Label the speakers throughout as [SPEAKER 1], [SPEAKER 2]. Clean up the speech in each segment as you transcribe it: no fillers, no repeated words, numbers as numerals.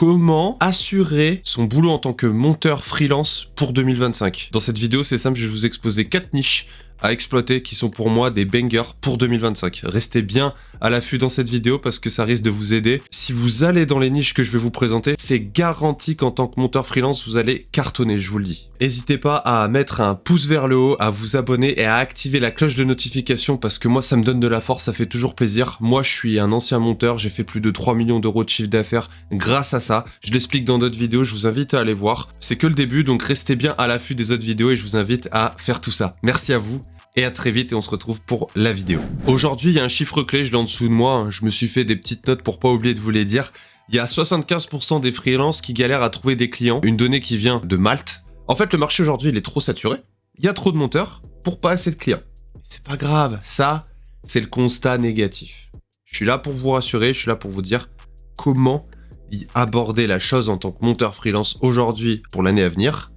[SPEAKER 1] Comment assurer son boulot en tant que monteur freelance pour 2025? Dans cette vidéo, c'est simple, je vais vous exposer 4 niches à exploiter qui sont pour moi des bangers pour 2025. Restez bien à l'affût dans cette vidéo parce que ça risque de vous aider. Si vous allez dans les niches que je vais vous présenter, c'est garanti qu'en tant que monteur freelance, vous allez cartonner, je vous le dis. N'hésitez pas à mettre un pouce vers le haut, à vous abonner et à activer la cloche de notification parce que moi, ça me donne de la force, ça fait toujours plaisir. Moi, je suis un ancien monteur, j'ai fait plus de 3 millions d'euros de chiffre d'affaires grâce à ça. Je l'explique dans d'autres vidéos, je vous invite à aller voir. C'est que le début, donc restez bien à l'affût des autres vidéos et je vous invite à faire tout ça. Merci à vous. Et à très vite et on se retrouve pour la vidéo. Aujourd'hui, il y a un chiffre clé, je l'ai en dessous de moi, je me suis fait des petites notes pour pas oublier de vous les dire. Il y a 75% des freelances qui galèrent à trouver des clients, une donnée qui vient de Malte. En fait, le marché aujourd'hui, il est trop saturé, il y a trop de monteurs pour pas assez de clients. C'est pas grave, ça, c'est le constat négatif. Je suis là pour vous rassurer, je suis là pour vous dire comment aborder la chose en tant que monteur freelance aujourd'hui pour l'année à venir,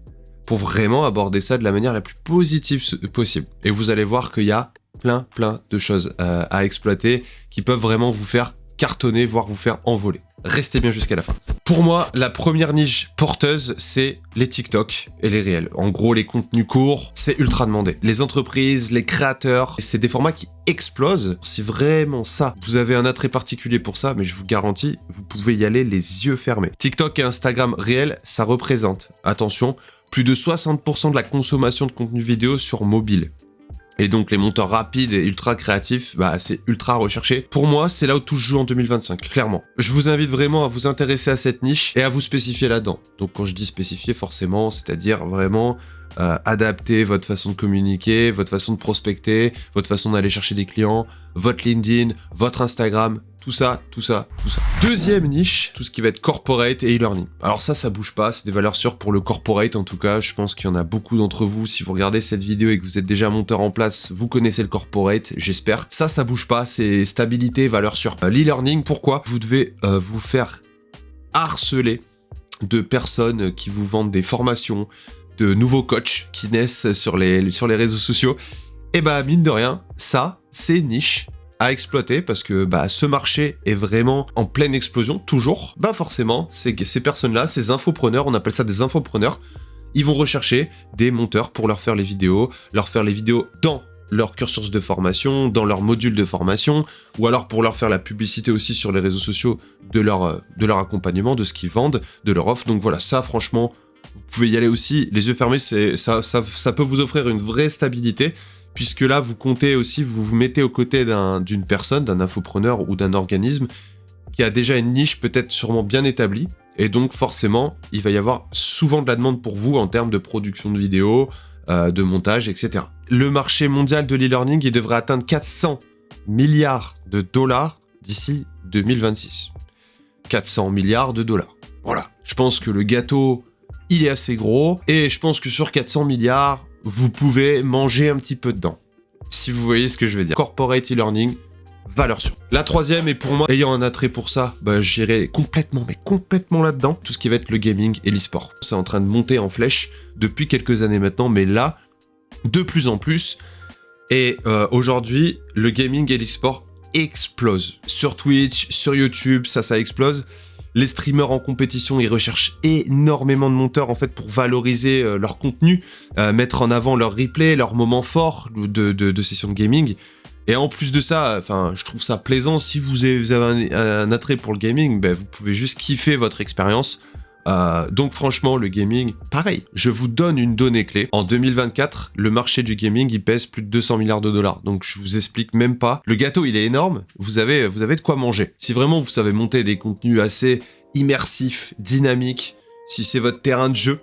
[SPEAKER 1] pour vraiment aborder ça de la manière la plus positive possible. Et vous allez voir qu'il y a plein de choses à exploiter qui peuvent vraiment vous faire cartonner, voire vous faire envoler. Restez bien jusqu'à la fin. Pour moi, la première niche porteuse, c'est les TikTok et les réels. En gros, les contenus courts, c'est ultra demandé. Les entreprises, les créateurs, c'est des formats qui explosent. Si vraiment ça, vous avez un attrait particulier pour ça, mais je vous garantis, vous pouvez y aller les yeux fermés. TikTok et Instagram réels, ça représente, attention, plus de 60% de la consommation de contenu vidéo sur mobile. Et donc les monteurs rapides et ultra créatifs, c'est ultra recherché. Pour moi, c'est là où tout se joue en 2025, clairement. Je vous invite vraiment à vous intéresser à cette niche et à vous spécifier là-dedans. Donc quand je dis spécifier, forcément, c'est-à-dire vraiment adapter votre façon de communiquer, votre façon de prospecter, votre façon d'aller chercher des clients, votre LinkedIn, votre Instagram, tout ça. Deuxième niche, tout ce qui va être corporate et e-learning. Alors ça bouge pas, c'est des valeurs sûres pour le corporate en tout cas. Je pense qu'il y en a beaucoup d'entre vous. Si vous regardez cette vidéo et que vous êtes déjà monteur en place, vous connaissez le corporate, j'espère. Ça bouge pas, c'est stabilité, valeurs sûres. L'e-learning, pourquoi? Vous devez vous faire harceler de personnes qui vous vendent des formations, de nouveaux coachs qui naissent sur les réseaux sociaux. Et mine de rien, ça, c'est une niche à exploiter parce que ce marché est vraiment en pleine explosion, toujours. Forcément, ces personnes-là, ces infopreneurs, on appelle ça des infopreneurs, ils vont rechercher des monteurs pour leur faire les vidéos dans leur cursus de formation, dans leur module de formation, ou alors pour leur faire la publicité aussi sur les réseaux sociaux de leur accompagnement, de ce qu'ils vendent, de leur offre. Donc voilà, ça franchement, vous pouvez y aller aussi, les yeux fermés, ça peut vous offrir une vraie stabilité, puisque là, vous comptez aussi, vous vous mettez aux côtés d'une personne, d'un infopreneur ou d'un organisme qui a déjà une niche peut-être sûrement bien établie, et donc forcément, il va y avoir souvent de la demande pour vous en termes de production de vidéos, de montage, etc. Le marché mondial de l'e-learning, il devrait atteindre 400 milliards de dollars d'ici 2026. 400 milliards de dollars. Voilà. Je pense que le gâteau, il est assez gros, et je pense que sur 400 milliards, vous pouvez manger un petit peu dedans. Si vous voyez ce que je veux dire. Corporate e-learning, valeur sûre. La troisième, et pour moi, ayant un attrait pour ça, j'irai complètement là-dedans. Tout ce qui va être le gaming et l'e-sport. C'est en train de monter en flèche depuis quelques années maintenant, mais là, de plus en plus. Et aujourd'hui, le gaming et l'e-sport explosent. Sur Twitch, sur YouTube, ça explose. Les streamers en compétition, ils recherchent énormément de monteurs en fait pour valoriser leur contenu, mettre en avant leurs replays, leurs moments forts de sessions de gaming. Et en plus de ça, je trouve ça plaisant. Si vous avez un attrait pour le gaming, vous pouvez juste kiffer votre expérience. Donc franchement, le gaming, pareil. Je vous donne une donnée clé. En 2024, le marché du gaming, il pèse plus de 200 milliards de dollars. Donc je vous explique même pas. Le gâteau, il est énorme. Vous avez de quoi manger. Si vraiment vous savez monter des contenus assez immersifs, dynamiques, si c'est votre terrain de jeu,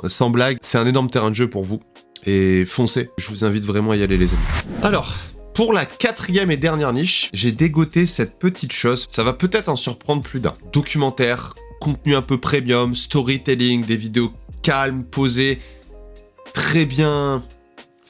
[SPEAKER 1] sans blague, c'est un énorme terrain de jeu pour vous. Et foncez. Je vous invite vraiment à y aller, les amis. Alors, pour la quatrième et dernière niche, j'ai dégoté cette petite chose. Ça va peut-être en surprendre plus d'un. Documentaire, contenu un peu premium, storytelling, des vidéos calmes, posées, très bien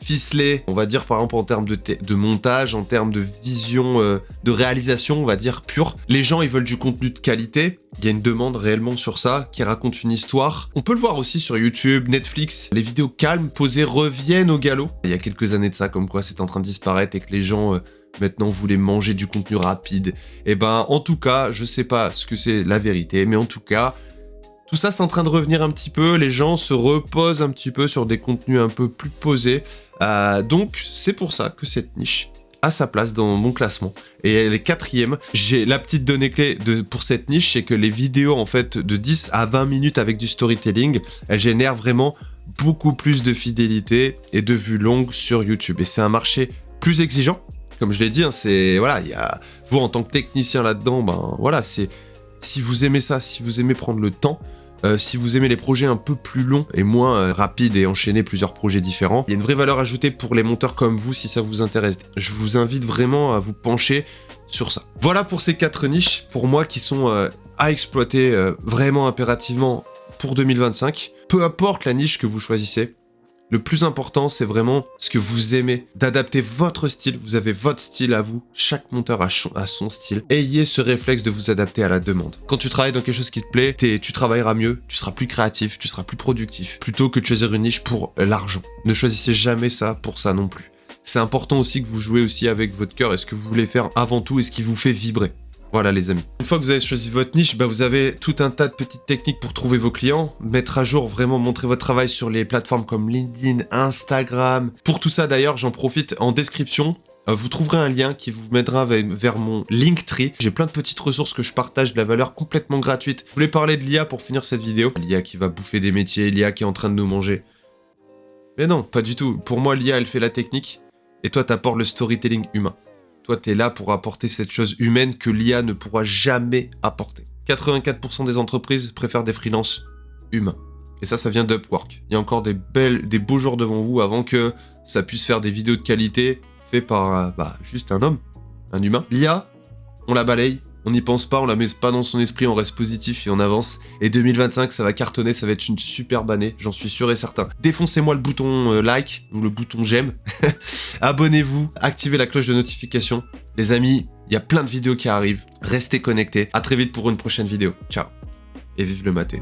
[SPEAKER 1] ficelées, on va dire par exemple en termes de montage, en termes de vision, de réalisation, on va dire pure. Les gens, ils veulent du contenu de qualité, il y a une demande réellement sur ça, qui raconte une histoire. On peut le voir aussi sur YouTube, Netflix, les vidéos calmes, posées reviennent au galop. Il y a quelques années de ça, comme quoi c'est en train de disparaître et que les gens Maintenant, vous voulez manger du contenu rapide. Et ben, en tout cas, je sais pas ce que c'est la vérité, mais en tout cas, tout ça, c'est en train de revenir un petit peu. Les gens se reposent un petit peu sur des contenus un peu plus posés. Donc, c'est pour ça que cette niche a sa place dans mon classement. Et elle est 4e. J'ai la petite donnée clé pour cette niche, c'est que les vidéos, en fait, de 10 à 20 minutes avec du storytelling, elles génèrent vraiment beaucoup plus de fidélité et de vues longues sur YouTube. Et c'est un marché plus exigeant. Comme je l'ai dit, hein, c'est voilà, il y a vous en tant que technicien là-dedans, ben voilà, c'est si vous aimez ça, si vous aimez prendre le temps, si vous aimez les projets un peu plus longs et moins rapides et enchaîner plusieurs projets différents, il y a une vraie valeur ajoutée pour les monteurs comme vous si ça vous intéresse. Je vous invite vraiment à vous pencher sur ça. Voilà pour ces 4 niches, pour moi, qui sont à exploiter vraiment impérativement pour 2025. Peu importe la niche que vous choisissez, le plus important, c'est vraiment ce que vous aimez, d'adapter votre style. Vous avez votre style à vous, chaque monteur a son style. Ayez ce réflexe de vous adapter à la demande. Quand tu travailles dans quelque chose qui te plaît, tu travailleras mieux, tu seras plus créatif, tu seras plus productif, plutôt que de choisir une niche pour l'argent. Ne choisissez jamais ça pour ça non plus. C'est important aussi que vous jouez aussi avec votre cœur et ce que vous voulez faire avant tout et ce qui vous fait vibrer. Voilà les amis. Une fois que vous avez choisi votre niche, vous avez tout un tas de petites techniques pour trouver vos clients, mettre à jour, vraiment montrer votre travail sur les plateformes comme LinkedIn, Instagram. Pour tout ça d'ailleurs, j'en profite en description. Vous trouverez un lien qui vous mènera vers mon Linktree. J'ai plein de petites ressources que je partage de la valeur complètement gratuite. Je voulais parler de l'IA pour finir cette vidéo. L'IA qui va bouffer des métiers, l'IA qui est en train de nous manger. Mais non, pas du tout. Pour moi, l'IA, elle fait la technique et toi, t'apportes le storytelling humain. Toi, t'es là pour apporter cette chose humaine que l'IA ne pourra jamais apporter. 84% des entreprises préfèrent des freelances humains. Et ça vient d'Upwork. Il y a encore des beaux jours devant vous avant que ça puisse faire des vidéos de qualité faites par juste un homme, un humain. L'IA, on la balaye, on n'y pense pas, on la met pas dans son esprit, on reste positif et on avance. Et 2025, ça va cartonner, ça va être une superbe année, j'en suis sûr et certain. Défoncez-moi le bouton like ou le bouton j'aime. Abonnez-vous, activez la cloche de notification. Les amis, il y a plein de vidéos qui arrivent. Restez connectés. À très vite pour une prochaine vidéo. Ciao. Et vive le maté.